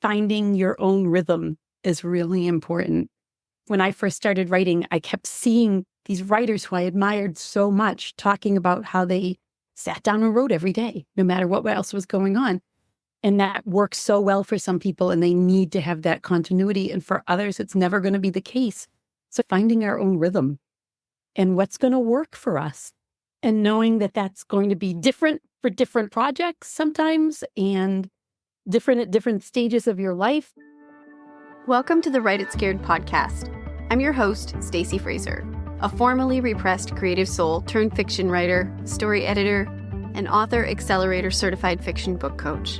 finding your own rhythm is really important. When I first started writing, I kept seeing these writers who I admired so much talking about how they sat down and wrote every day, no matter what else was going on. And that works so well for some people, and they need to have that continuity. And for others, it's never going to be the case. So finding our own rhythm and what's going to work for us, and knowing that that's going to be different for different projects sometimes, and different at different stages of your life. Welcome to the Write It Scared podcast. I'm your host, Stacey Fraser, a formerly repressed creative soul turned fiction writer, story editor, and author accelerator certified fiction book coach.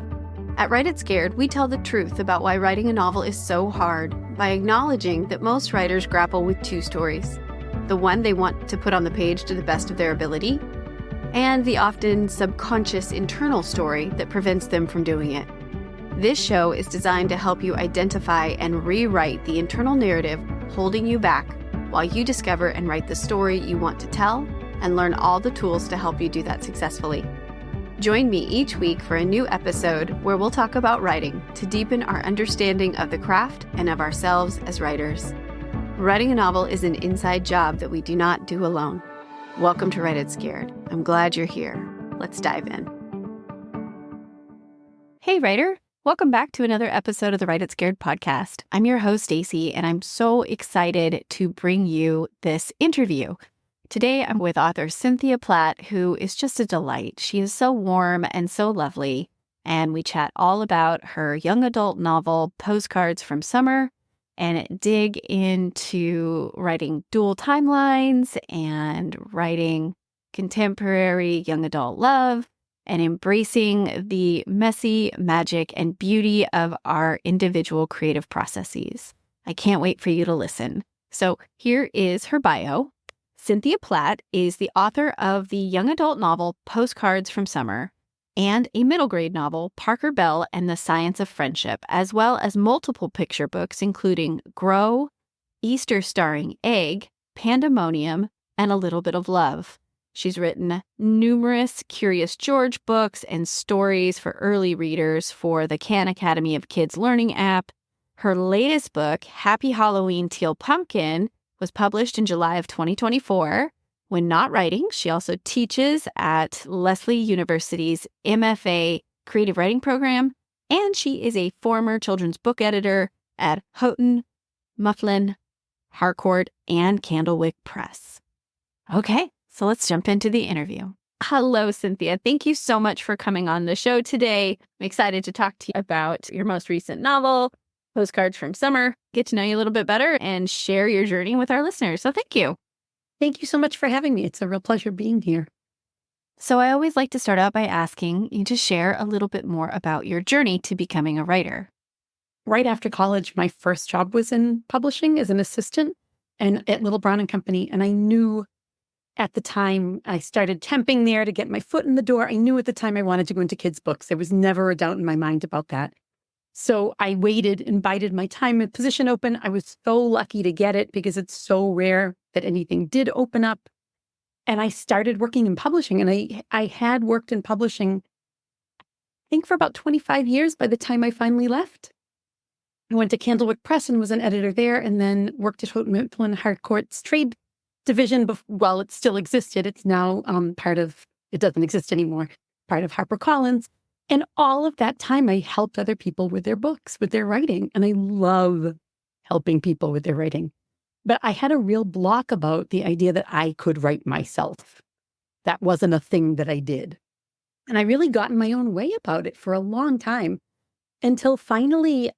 At Write It Scared, we tell the truth about why writing a novel is so hard by acknowledging that most writers grapple with two stories: the one they want to put on the page to the best of their ability, and the often subconscious internal story that prevents them from doing it. This show is designed to help you identify and rewrite the internal narrative holding you back while you discover and write the story you want to tell, and learn all the tools to help you do that successfully. Join me each week for a new episode where we'll talk about writing to deepen our understanding of the craft and of ourselves as writers. Writing a novel is an inside job that we do not do alone. Welcome to Write It Scared. I'm glad you're here. Let's dive in. Hey, writer. Welcome back to another episode of the Write It Scared podcast. I'm your host, Stacey, and I'm so excited to bring you this interview. Today, I'm with author Cynthia Platt, who is just a delight. She is so warm and so lovely, and we chat all about her young adult novel, Postcards from Summer, and dig into writing dual timelines and writing contemporary young adult love and embracing the messy magic and beauty of our individual creative processes. I can't wait for you to listen. So here is her bio. Cynthia Platt is the author of the young adult novel Postcards from Summer and a middle grade novel, Parker Bell and the Science of Friendship, as well as multiple picture books, including Grow, Easter Starring Egg, Pandemonium, and A Little Bit of Love. She's written numerous Curious George books and stories for early readers for the Khan Academy of Kids Learning app. Her latest book, Happy Halloween Teal Pumpkin, was published in July of 2024. When not writing, she also teaches at Lesley University's MFA Creative Writing Program, and she is a former children's book editor at Houghton, Mifflin, Harcourt, and Candlewick Press. Okay, so let's jump into the interview. Hello, Cynthia. Thank you so much for coming on the show today. I'm excited to talk to you about your most recent novel, Postcards from Summer, get to know you a little bit better, and share your journey with our listeners. So thank you. Thank you so much for having me. It's a real pleasure being here. So I always like to start out by asking you to share a little bit more about your journey to becoming a writer. Right after college, my first job was in publishing as an assistant and at Little Brown and Company. And I knew at the time I started temping there to get my foot in the door. I knew at the time I wanted to go into kids' books. There was never a doubt in my mind about that. So I waited and bided my time. A position open. I was so lucky to get it because it's so rare that anything did open up. And I started working in publishing. And I had worked in publishing, I think, for about 25 years by the time I finally left. I went to Candlewick Press and was an editor there, and then worked at Houghton Mifflin Harcourt's trade division. While it still existed, it's now it doesn't exist anymore, part of HarperCollins. And all of that time, I helped other people with their books, with their writing. And I love helping people with their writing. But I had a real block about the idea that I could write myself. That wasn't a thing that I did. And I really got in my own way about it for a long time, until finally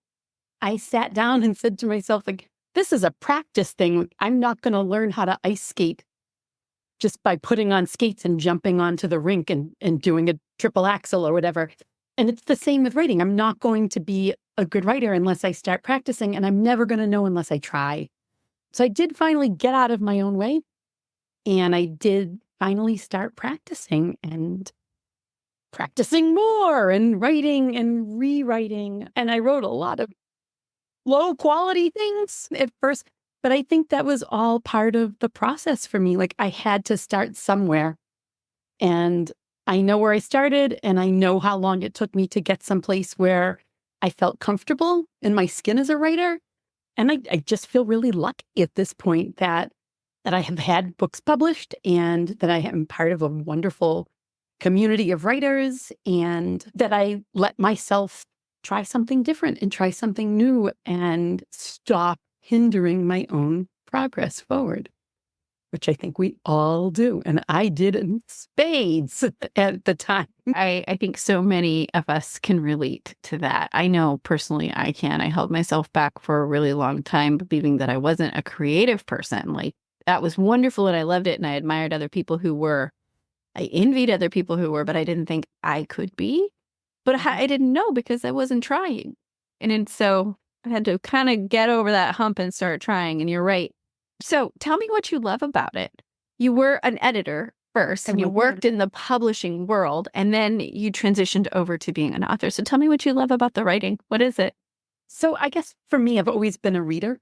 I sat down and said to myself, like, this is a practice thing. I'm not going to learn how to ice skate just by putting on skates and jumping onto the rink and doing a triple axel or whatever. And it's the same with writing. I'm not going to be a good writer unless I start practicing, and I'm never going to know unless I try. So I did finally get out of my own way, and I did finally start practicing and practicing more and writing and rewriting. And I wrote a lot of low quality things at first. But I think that was all part of the process for me. Like, I had to start somewhere. And I know where I started, and I know how long it took me to get someplace where I felt comfortable in my skin as a writer. And I just feel really lucky at this point that I have had books published and that I am part of a wonderful community of writers and that I let myself try something different and try something new and stop hindering my own progress forward, which I think we all do. And I did in spades at the time. I think so many of us can relate to that. I know personally I can. I held myself back for a really long time, believing that I wasn't a creative person. Like, that was wonderful and I loved it and I admired other people who were. I envied other people who were, but I didn't think I could be. But I didn't know because I wasn't trying. So I had to kind of get over that hump and start trying. And you're right. So tell me what you love about it. You were an editor first and you worked in the publishing world and then you transitioned over to being an author. So tell me what you love about the writing. What is it? So I guess for me, I've always been a reader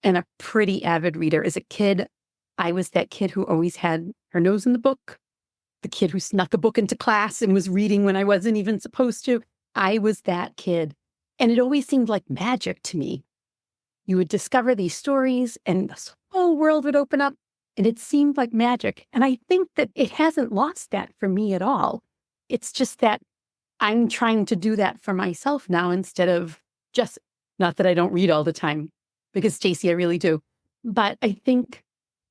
and a pretty avid reader. As a kid, I was that kid who always had her nose in the book, the kid who snuck a book into class and was reading when I wasn't even supposed to. I was that kid. And it always seemed like magic to me. You would discover these stories and this whole world would open up and it seemed like magic. And I think that it hasn't lost that for me at all. It's just that I'm trying to do that for myself now instead of just, not that I don't read all the time, because Stacey, I really do. But I think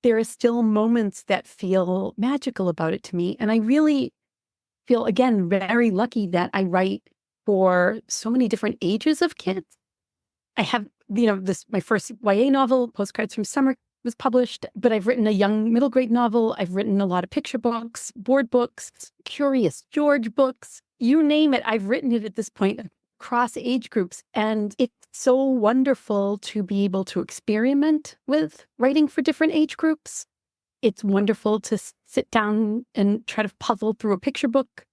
there are still moments that feel magical about it to me. And I really feel, again, very lucky that I write for so many different ages of kids. I have, my first YA novel, Postcards from Summer, was published, but I've written a young middle grade novel. I've written a lot of picture books, board books, Curious George books, you name it. I've written it at this point across age groups. And it's so wonderful to be able to experiment with writing for different age groups. It's wonderful to sit down and try to puzzle through a picture book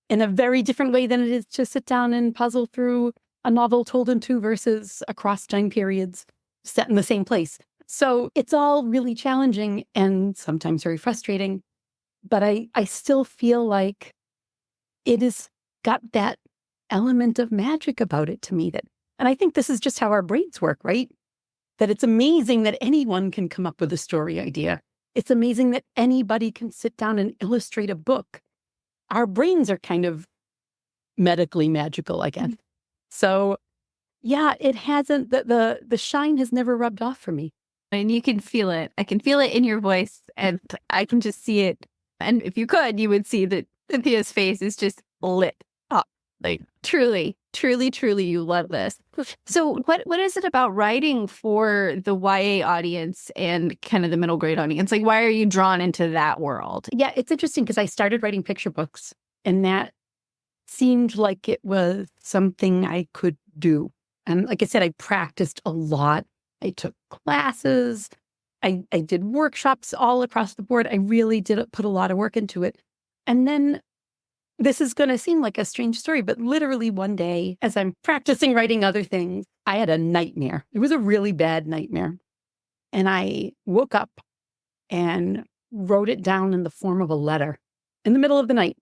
in a very different way than it is to sit down and puzzle through a novel told in two verses across time periods set in the same place. So it's all really challenging and sometimes very frustrating. But I still feel like it has got that element of magic about it to me and I think this is just how our brains work, right? That it's amazing that anyone can come up with a story idea. It's amazing that anybody can sit down and illustrate a book. Our brains are kind of medically magical, I guess. So yeah, it hasn't, the shine has never rubbed off for me. And you can feel it. I can feel it in your voice and I can just see it. And if you could, you would see that Cynthia's face is just lit up. Like truly, truly, truly, you love this. So what is it about writing for the YA audience and kind of the middle grade audience? Like, why are you drawn into that world? Yeah, it's interesting because I started writing picture books and that seemed like it was something I could do. And like I said, I practiced a lot. I took classes. I did workshops all across the board. I really did put a lot of work into it. And then this is going to seem like a strange story, but literally one day, as I'm practicing writing other things, I had a nightmare. It was a really bad nightmare. And I woke up and wrote it down in the form of a letter in the middle of the night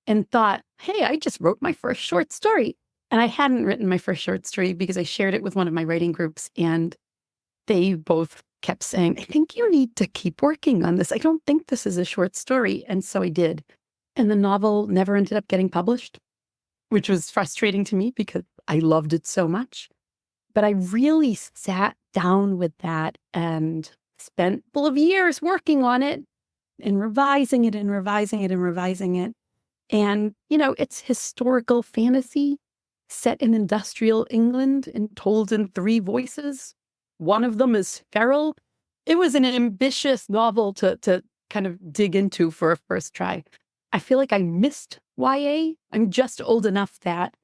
and thought, hey, I just wrote my first short story. And I hadn't written my first short story because I shared it with one of my writing groups and they both kept saying, I think you need to keep working on this. I don't think this is a short story. And so I did. And the novel never ended up getting published, which was frustrating to me because I loved it so much. But I really sat down with that and spent a couple of years working on it and revising it and revising it and revising it. And, it's historical fantasy set in industrial England and told in 3 voices. One of them is feral. It was an ambitious novel to kind of dig into for a first try. I feel like I missed YA. I'm just old enough that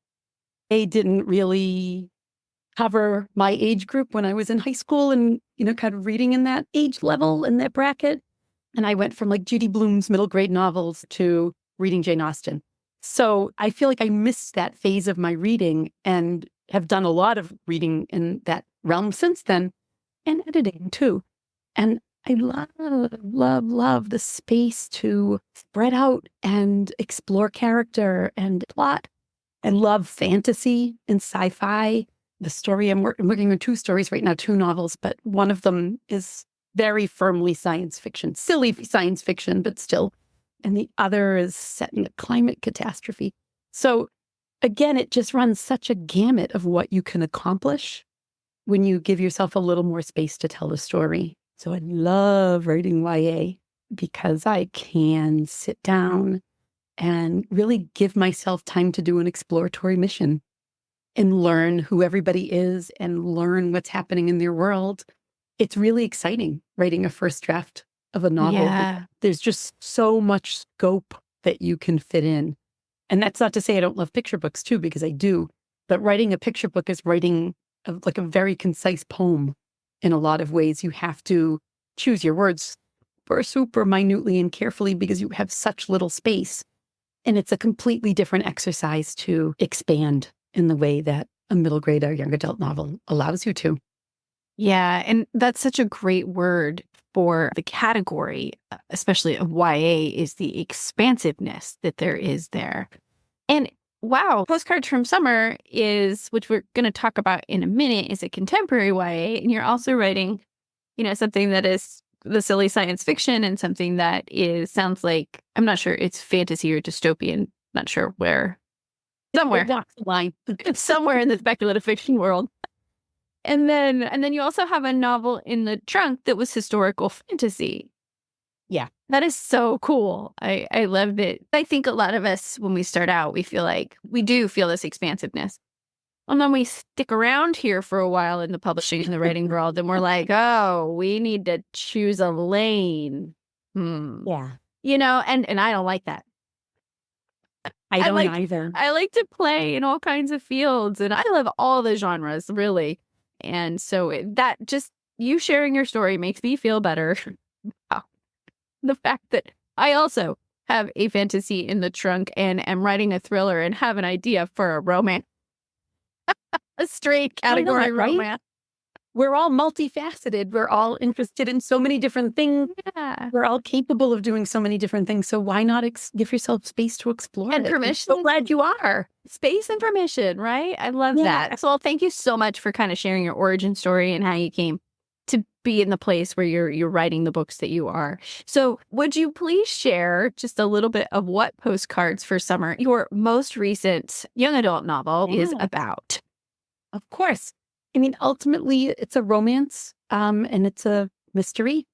they didn't really cover my age group when I was in high school and, kind of reading in that age level, in that bracket. And I went from like Judy Blume's middle grade novels to reading Jane Austen. So I feel like I missed that phase of my reading and have done a lot of reading in that realm since then and editing too. And I love the space to spread out and explore character and plot I love fantasy and sci-fi. The story I'm working on 2 stories right now, 2 novels, but one of them is very firmly science fiction, silly science fiction, but still. And the other is set in a climate catastrophe. So again, it just runs such a gamut of what you can accomplish when you give yourself a little more space to tell the story. So I love writing YA because I can sit down and really give myself time to do an exploratory mission and learn who everybody is and learn what's happening in their world. It's really exciting writing a first draft of a novel. Yeah. There's just so much scope that you can fit in. And that's not to say I don't love picture books too, because I do. But writing a picture book is writing like a very concise poem in a lot of ways. You have to choose your words super minutely and carefully because you have such little space. And it's a completely different exercise to expand in the way that a middle grade or young adult novel allows you to. Yeah. And that's such a great word for the category, especially of YA, is the expansiveness that there is there. And wow, Postcards from Summer is, which we're going to talk about in a minute, is a contemporary YA. And you're also writing, something that is the silly science fiction and something that sounds like, I'm not sure it's fantasy or dystopian, not sure where, somewhere. Walks the line. It's somewhere in the speculative fiction world. And then you also have a novel in the trunk that was historical fantasy. Yeah. That is so cool. I loved it. I think a lot of us, when we start out, we feel like we do feel this expansiveness. And then we stick around here for a while in the publishing and the writing world, and we're like, oh, we need to choose a lane. Yeah. And I don't like that. I don't either. I like to play in all kinds of fields, and I love all the genres, really. And so that just you sharing your story makes me feel better. Wow. The fact that I also have a fantasy in the trunk and am writing a thriller and have an idea for a romance. A straight category romance. We're all multifaceted. We're all interested in so many different things. Yeah. We're all capable of doing so many different things. So why not give yourself space to explore and it? permission? I'm so glad you are. Space and permission, right? I love that. So thank you so much for kind of sharing your origin story and how you came to be in the place where you're writing the books that you are. So would you please share just a little bit of what Postcards for Summer, your most recent young adult novel, is about? Of course. I mean, ultimately, it's a romance and it's a mystery.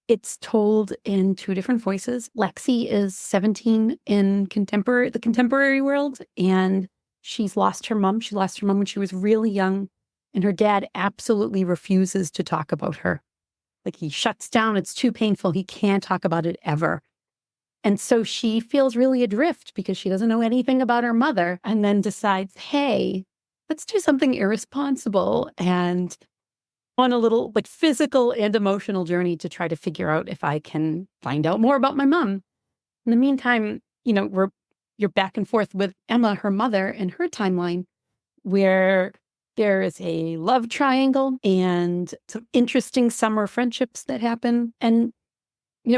It's told in 2 different voices. Lexi is 17 in the contemporary world, and she's lost her mom. She lost her mom when she was really young, and her dad absolutely refuses to talk about her. Like, he shuts down. It's too painful. He can't talk about it ever. And so she feels really adrift because she doesn't know anything about her mother, and then decides, hey, let's do something irresponsible and on a little like physical and emotional journey to try to figure out if I can find out more about my mom. In the meantime, you're back and forth with Emma, her mother, and her timeline, where there is a love triangle and some interesting summer friendships that happen, and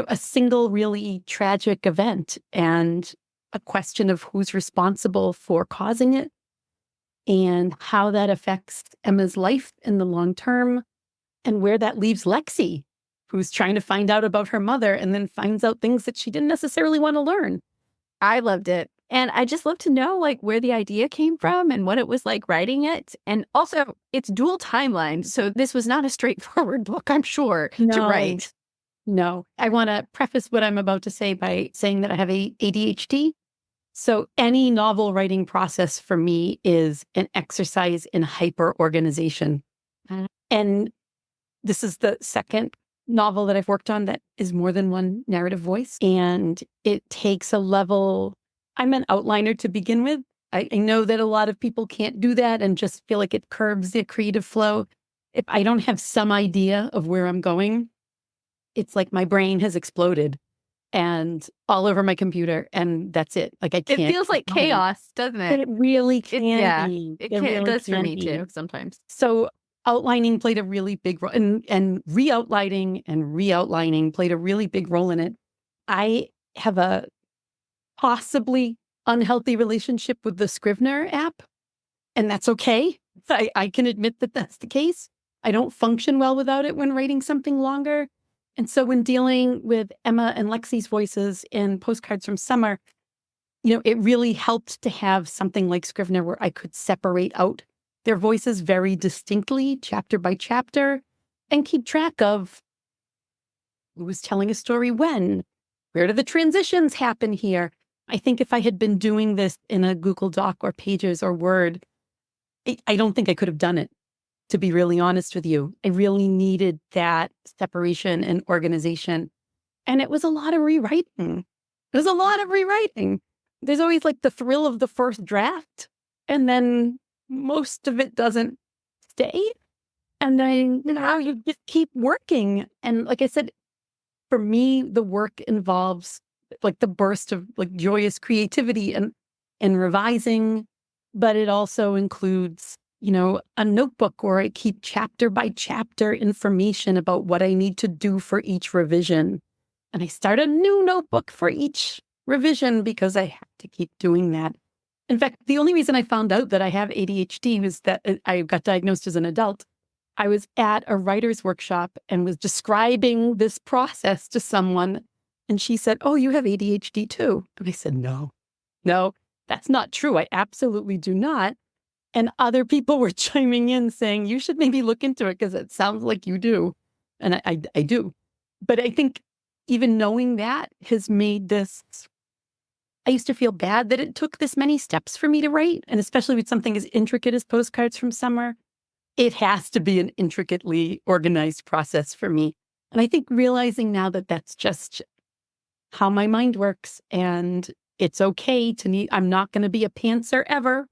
a single really tragic event and a question of who's responsible for causing it and how that affects Emma's life in the long term, and where that leaves Lexi, who's trying to find out about her mother and then finds out things that she didn't necessarily want to learn. I loved it. And I just love to know where the idea came from and what it was like writing it. And also, it's dual timelines. So this was not a straightforward book, I'm sure, to write. No. I want to preface what I'm about to say by saying that I have ADHD. So any novel writing process for me is an exercise in hyper-organization. And this is the second novel that I've worked on that is more than one narrative voice. And it takes a level. I'm an outliner to begin with. I know that a lot of people can't do that and just feel like it curbs the creative flow. If I don't have some idea of where I'm going, it's like my brain has exploded and all over my computer, and that's it. Like, I can't. It feels like chaos, doesn't it? It really can be. It does for me too sometimes. So outlining played a really big role, and re-outlining played a really big role in it. I have a possibly unhealthy relationship with the Scrivener app. And that's okay. I can admit that that's the case. I don't function well without it when writing something longer. And so when dealing with Emma and Lexi's voices in Postcards from Summer, it really helped to have something like Scrivener where I could separate out their voices very distinctly, chapter by chapter, and keep track of who was telling a story when, where do the transitions happen here. I think if I had been doing this in a Google Doc or Pages or Word, I don't think I could have done it, to be really honest with you. I really needed that separation and organization. And it was a lot of rewriting. There's always like the thrill of the first draft, and then most of it doesn't stay. And then, you just keep working. And like I said, for me, the work involves like the burst of like joyous creativity and revising, but it also includes, a notebook where I keep chapter by chapter information about what I need to do for each revision. And I start a new notebook for each revision because I have to keep doing that. In fact, the only reason I found out that I have ADHD was that I got diagnosed as an adult. I was at a writer's workshop and was describing this process to someone. And she said, "Oh, you have ADHD too." And I said, no, that's not true. I absolutely do not. And other people were chiming in saying, "You should maybe look into it because it sounds like you do." And I do. But I think even knowing that has made this, I used to feel bad that it took this many steps for me to write. And especially with something as intricate as Postcards from Summer, it has to be an intricately organized process for me. And I think realizing now that that's just how my mind works, and it's okay to need, I'm not going to be a pantser ever,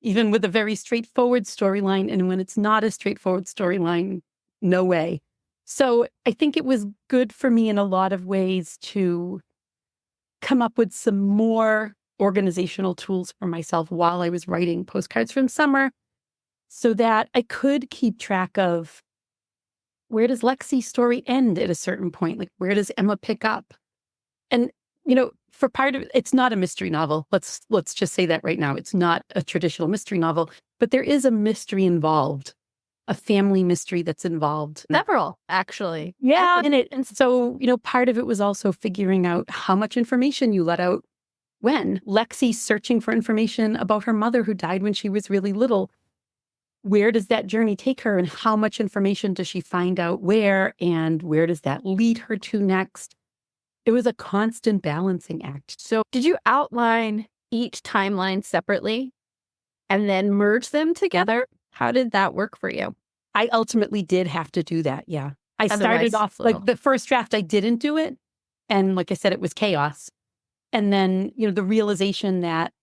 even with a very straightforward storyline. And when it's not a straightforward storyline, no way. So I think it was good for me in a lot of ways to come up with some more organizational tools for myself while I was writing Postcards from Summer, so that I could keep track of, where does Lexi's story end at a certain point? Like, where does Emma pick up? And, for part of it, it's not a mystery novel. Let's just say that right now. It's not a traditional mystery novel, but there is a mystery involved, a family mystery that's involved. Several, actually. Yeah. In it. And so, part of it was also figuring out how much information you let out when. Lexi's searching for information about her mother who died when she was really little. Where does that journey take her, and how much information does she find out where, and where does that lead her to next? It was a constant balancing act. So did you outline each timeline separately and then merge them together? How did that work for you? I ultimately did have to do that, yeah. I Otherwise, started off, like the first draft, I didn't do it. And like I said, it was chaos. And then, the realization that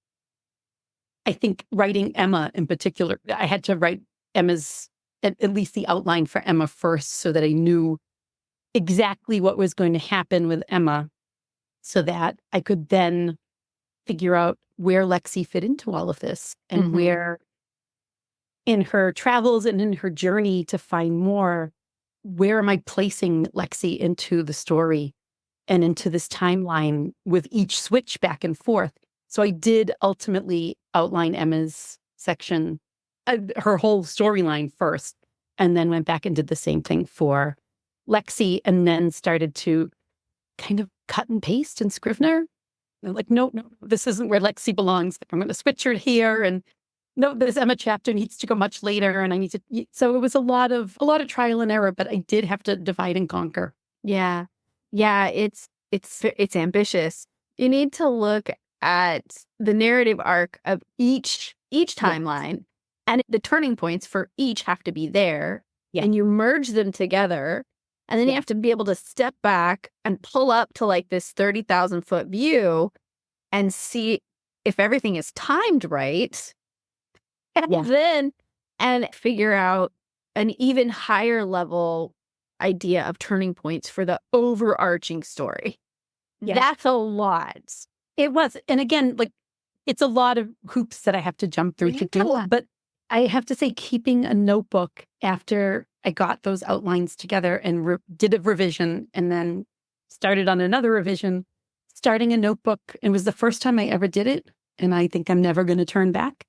I think writing Emma in particular, I had to write Emma's, at least the outline for Emma first, so that I knew exactly what was going to happen with Emma, so that I could then figure out where Lexi fit into all of this, and where in her travels and in her journey to find more, where am I placing Lexi into the story and into this timeline with each switch back and forth. So I did ultimately outline Emma's section, her whole storyline first, and then went back and did the same thing for Lexi, and then started to kind of cut and paste in Scrivener. Like, no, this isn't where Lexi belongs. I'm going to switch her here. And no, this Emma chapter needs to go much later. And I need to, so it was a lot of trial and error, but I did have to divide and conquer. Yeah. Yeah. It's ambitious. You need to look at the narrative arc of each timeline, and the turning points for each have to be there. Yeah. And you merge them together. And then you have to be able to step back and pull up to like this 30,000 foot view and see if everything is timed right. And then figure out an even higher level idea of turning points for the overarching story. Yeah. That's a lot. It was. And again, like, it's a lot of hoops that I have to jump through to do. But I have to say, keeping a notebook after I got those outlines together and did a revision, and then started on another revision, starting a notebook. It was the first time I ever did it. And I think I'm never going to turn back.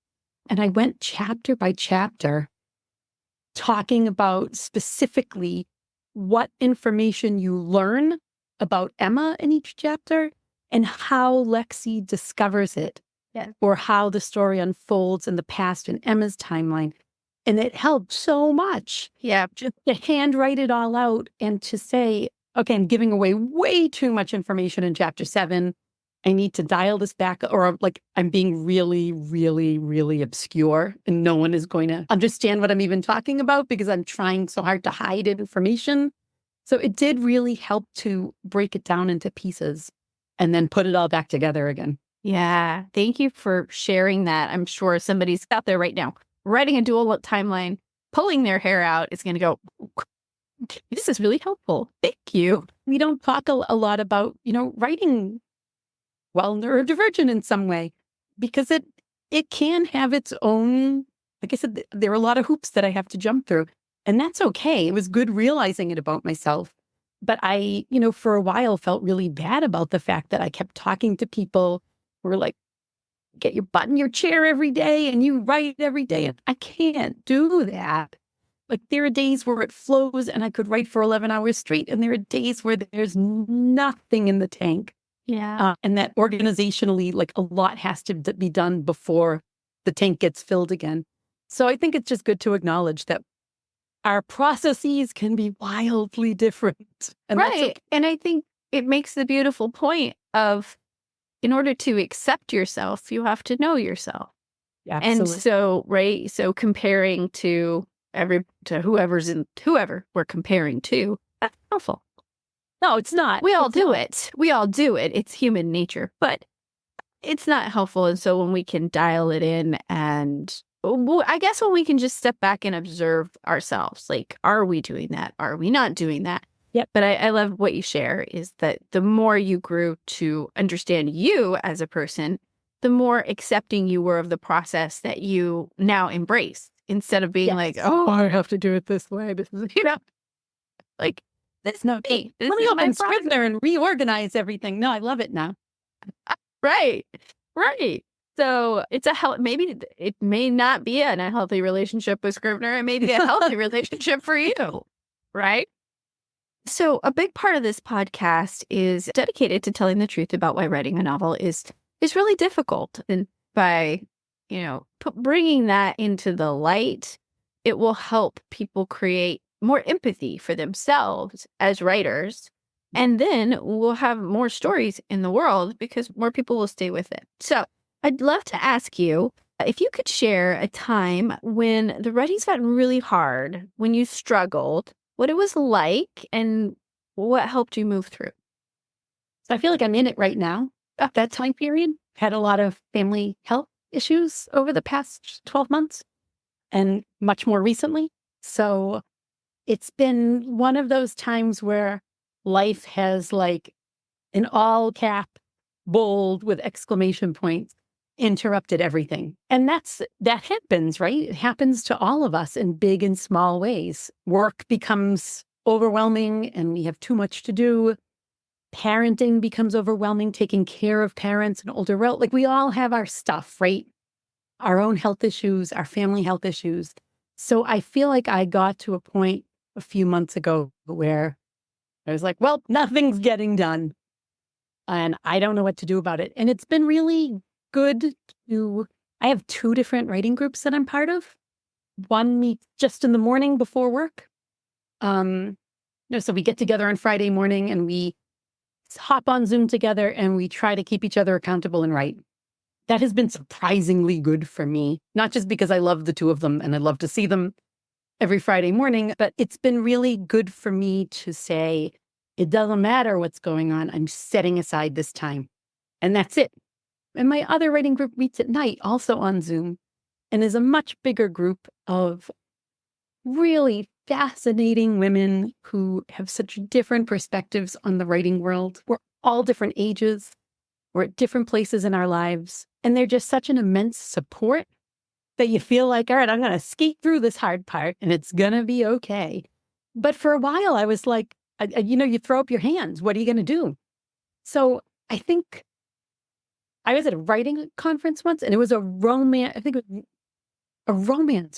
And I went chapter by chapter talking about specifically what information you learn about Emma in each chapter and how Lexi discovers it, or how the story unfolds in the past in Emma's timeline. And it helped so much. Yeah. Just to handwrite it all out and to say, okay, I'm giving away way too much information in chapter 7. I need to dial this back, or like I'm being really, really, really obscure and no one is going to understand what I'm even talking about because I'm trying so hard to hide information. So it did really help to break it down into pieces and then put it all back together again. Yeah. Thank you for sharing that. I'm sure somebody's out there right now writing a dual timeline, pulling their hair out. Is going to go, this is really helpful. Thank you. We don't talk a lot about, writing neurodivergent in some way, because it can have its own, like I said, there are a lot of hoops that I have to jump through, and that's okay. It was good realizing it about myself. But I, for a while felt really bad about the fact that I kept talking to people who were like, get your butt in your chair every day and you write every day. And I can't do that. Like there are days where it flows and I could write for 11 hours straight. And there are days where there's nothing in the tank. Yeah. And that organizationally, like a lot has to be done before the tank gets filled again. So I think it's just good to acknowledge that our processes can be wildly different. And right. Okay. And I think it makes the beautiful point of, in order to accept yourself, you have to know yourself. Absolutely. And so, right. So comparing to whoever we're comparing to, that's helpful. No, it's not. We all do it. We all do it. It's human nature, but it's not helpful. And so when we can dial it in, and I guess when we can just step back and observe ourselves, like, are we doing that? Are we not doing that? Yep. But I love what you share is that the more you grew to understand you as a person, the more accepting you were of the process that you now embrace, instead of being like, oh, I have to do it this way. This is, like, that's not me. Let me open Scrivener and reorganize everything. No, I love it now. Right. So it's maybe it may not be an unhealthy relationship with Scrivener. It may be a healthy relationship for you. Right. So a big part of this podcast is dedicated to telling the truth about why writing a novel is really difficult. And by, bringing that into the light, it will help people create more empathy for themselves as writers. And then we'll have more stories in the world because more people will stay with it. So I'd love to ask you if you could share a time when the writing's gotten really hard, when you struggled, what it was like, and what helped you move through. So I feel like I'm in it right now. At that time period, had a lot of family health issues over the past 12 months and much more recently. So it's been one of those times where life has, like, an all cap, bold with exclamation points, interrupted everything. And that happens, right? It happens to all of us in big and small ways. Work becomes overwhelming and we have too much to do. Parenting becomes overwhelming, taking care of parents and older relatives. Like, we all have our stuff, right? Our own health issues, our family health issues. So I feel like I got to a point a few months ago where I was like, well, nothing's getting done. And I don't know what to do about it. And it's been really good I have 2 different writing groups that I'm part of. One meets just in the morning before work. So we get together on Friday morning and we hop on Zoom together and we try to keep each other accountable and write. That has been surprisingly good for me, not just because I love the 2 of them and I love to see them every Friday morning, but it's been really good for me to say, it doesn't matter what's going on. I'm setting aside this time. And that's it. And my other writing group meets at night, also on Zoom, and is a much bigger group of really fascinating women who have such different perspectives on the writing world. We're all different ages. We're at different places in our lives. And they're just such an immense support that you feel like, all right, I'm going to skate through this hard part and it's going to be okay. But for a while, I was like, you throw up your hands. What are you going to do? So I think I was at a writing conference once, and it was a romance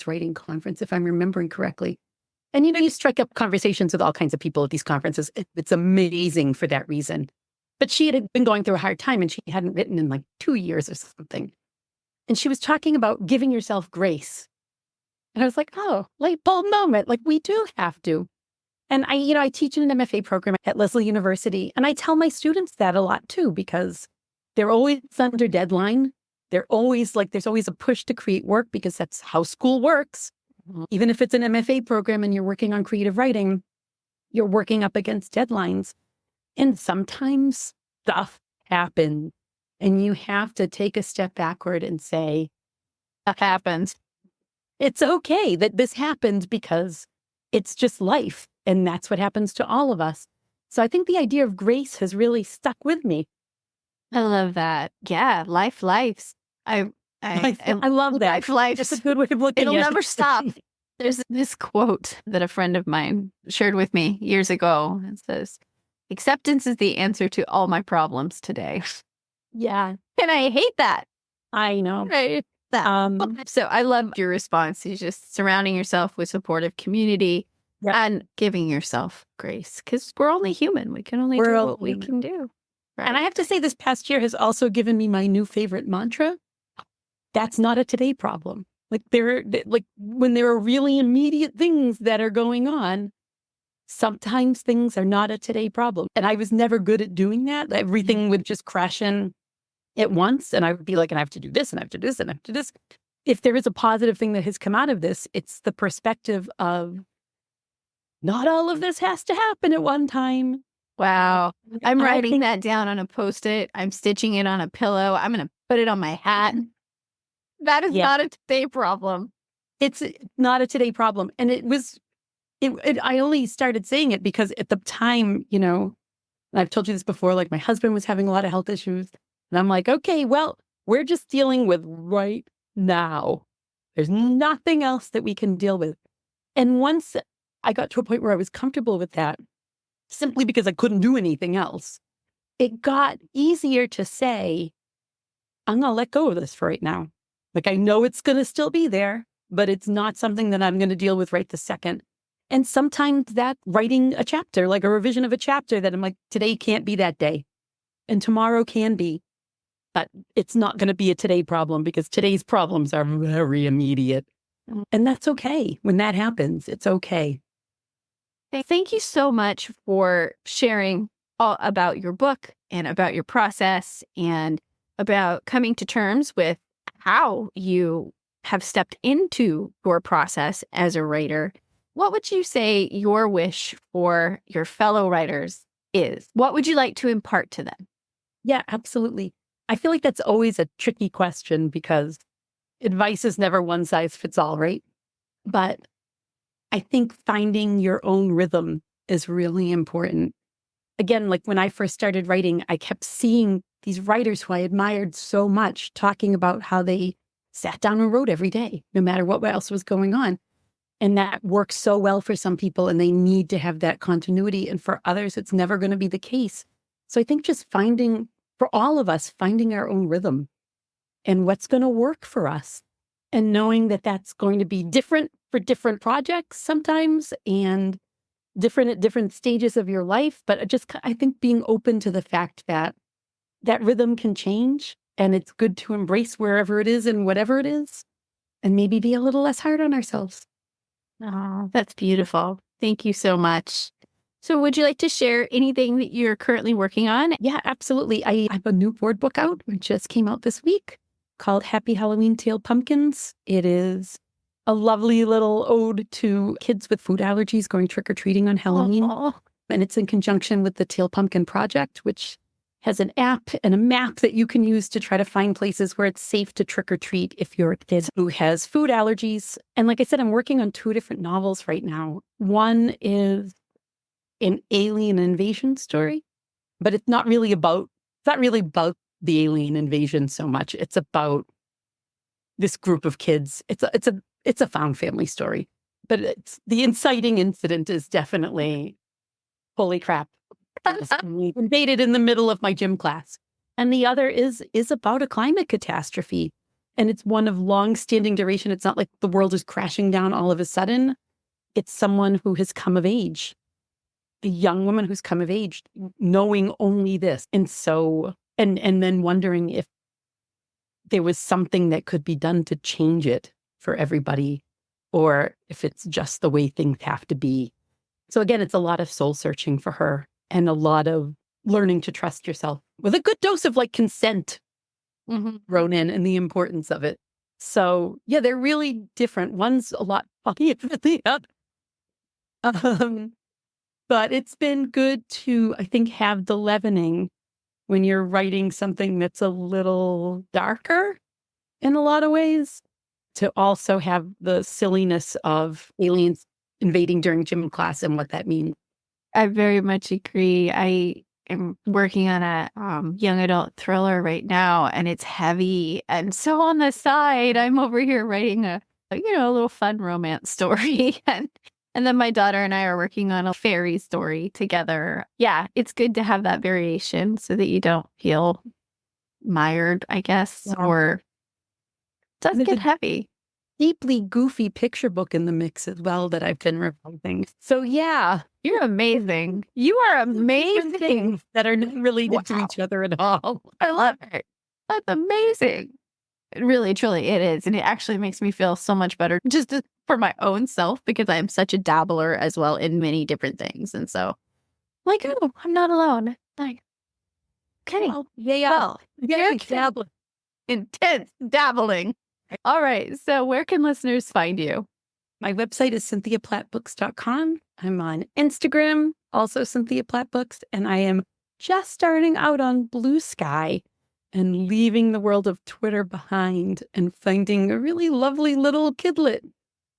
writing conference, if I'm remembering correctly. And, you strike up conversations with all kinds of people at these conferences. It's amazing for that reason. But she had been going through a hard time, and she hadn't written in like 2 years or something. And she was talking about giving yourself grace. And I was like, oh, light bulb moment. Like, we do have to. And I teach in an MFA program at Lesley University. And I tell my students that a lot too, because they're always under deadline. They're always there's always a push to create work because that's how school works. Even if it's an MFA program and you're working on creative writing, you're working up against deadlines. And sometimes stuff happens and you have to take a step backward and say, That happens. it's okay that this happened because it's just life. And that's what happens to all of us. So I think the idea of grace has really stuck with me. I love that. Yeah, lives. I love that. Life. That's a good way of looking at it. It'll never stop. There's this quote that a friend of mine shared with me years ago. It says, acceptance is the answer to all my problems today. Yeah. And I hate that. I know. Right. So I love your response. Is just surrounding yourself with supportive community and giving yourself grace, because we're only human. We can only do what we can do. Right? And I have to say, this past year has also given me my new favorite mantra. That's not a today problem. When there are really immediate things that are going on, sometimes things are not a today problem. And I was never good at doing that. Everything would just crash in at once. And I would be like, and I have to do this, and I have to do this, and I have to do this. If there is a positive thing that has come out of this, it's the perspective of not all of this has to happen at one time. Wow. I'm writing that down on a Post-it. I'm stitching it on a pillow. I'm going to put it on my hat. That is not a today problem. It's not a today problem. And I only started saying it because at the time, and I've told you this before, my husband was having a lot of health issues. And I'm like, okay, well, we're just dealing with right now. There's nothing else that we can deal with. And once I got to a point where I was comfortable with that, simply because I couldn't do anything else, it got easier to say, I'm going to let go of this for right now. I know it's going to still be there, but it's not something that I'm going to deal with right this second. And sometimes that writing a chapter, like a revision of a chapter that I'm like, today can't be that day. And tomorrow can be. But it's not going to be a today problem because today's problems are very immediate. And that's okay. When that happens, it's okay. Thank you so much for sharing all about your book and about your process and about coming to terms with how you have stepped into your process as a writer. What would you say your wish for your fellow writers is? What would you like to impart to them? Yeah, absolutely. I feel like that's always a tricky question because advice is never one size fits all, right? But I think finding your own rhythm is really important. Again, when I first started writing, I kept seeing these writers who I admired so much talking about how they sat down and wrote every day, no matter what else was going on. And that works so well for some people, and they need to have that continuity. And for others, it's never going to be the case. So I think just for all of us, finding our own rhythm and what's going to work for us, and knowing that that's going to be different for different projects sometimes and different at different stages of your life. But I think being open to the fact that that rhythm can change, and it's good to embrace wherever it is and whatever it is, and maybe be a little less hard on ourselves. Oh, that's beautiful. Thank you so much. So would you like to share anything that you're currently working on? Yeah, absolutely. I have a new board book out. It just came out this week called Happy Halloween Tail Pumpkins. It is a lovely little ode to kids with food allergies going trick-or-treating on Halloween. Aww. And it's in conjunction with the Tail Pumpkin Project, which has an app and a map that you can use to try to find places where it's safe to trick-or-treat if you're a kid who has food allergies. And like I said, I'm working on 2 different novels right now. One is an alien invasion story, but it's not really about the alien invasion so much. It's about this group of kids. It's a found family story, but the inciting incident is definitely, holy crap, We invaded in the middle of my gym class. And the other is about a climate catastrophe. And it's one of long-standing duration. It's not like the world is crashing down all of a sudden. It's someone who has come of age, a young woman who's come of age, knowing only this. And so, and then wondering if there was something that could be done to change it for everybody, or if it's just the way things have to be. So again, it's a lot of soul searching for her and a lot of learning to trust yourself with a good dose of like consent thrown in and the importance of it. So yeah, they're really different. One's a lot funnier than the other. But it's been good to, I think, have the leavening when you're writing something that's a little darker in a lot of ways, to also have the silliness of aliens invading during gym class and what that means. I very much agree. I am working on a young adult thriller right now, and it's heavy. And so on the side, I'm over here writing a little fun romance story. And then my daughter and I are working on a fairy story together. Yeah, it's good to have that variation so that you don't feel mired, I guess, or it does get heavy. Deeply goofy picture book in the mix as well that I've been revising. So yeah. You're amazing. You are amazing. Things that are not related to each other at all. I love it. That's amazing. Really, truly, it is. And it actually makes me feel so much better just for my own self, because I am such a dabbler as well in many different things. And so, like, oh, I'm not alone. Like, okay. Well, yeah, dabbling. Intense dabbling. All right. So where can listeners find you? My website is cynthiaplattbooks.com. I'm on Instagram, also Cynthia Platt Books, and I am just starting out on Blue Sky and leaving the world of Twitter behind and finding a really lovely little kidlit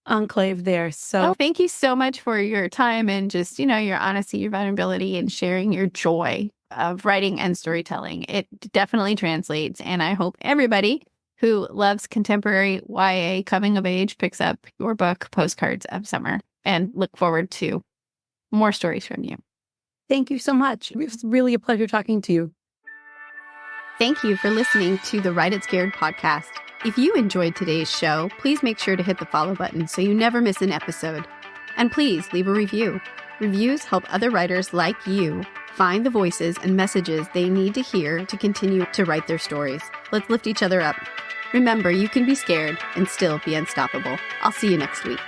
enclave there. So thank you so much for your time and just, your honesty, your vulnerability, and sharing your joy of writing and storytelling. It definitely translates. And I hope everybody who loves contemporary YA coming of age picks up your book, Postcards of Summer, and look forward to more stories from you. Thank you so much. It was really a pleasure talking to you. Thank you for listening to the Write It Scared podcast. If you enjoyed today's show, please make sure to hit the follow button so you never miss an episode. And please leave a review. Reviews help other writers like you find the voices and messages they need to hear to continue to write their stories. Let's lift each other up. Remember, you can be scared and still be unstoppable. I'll see you next week.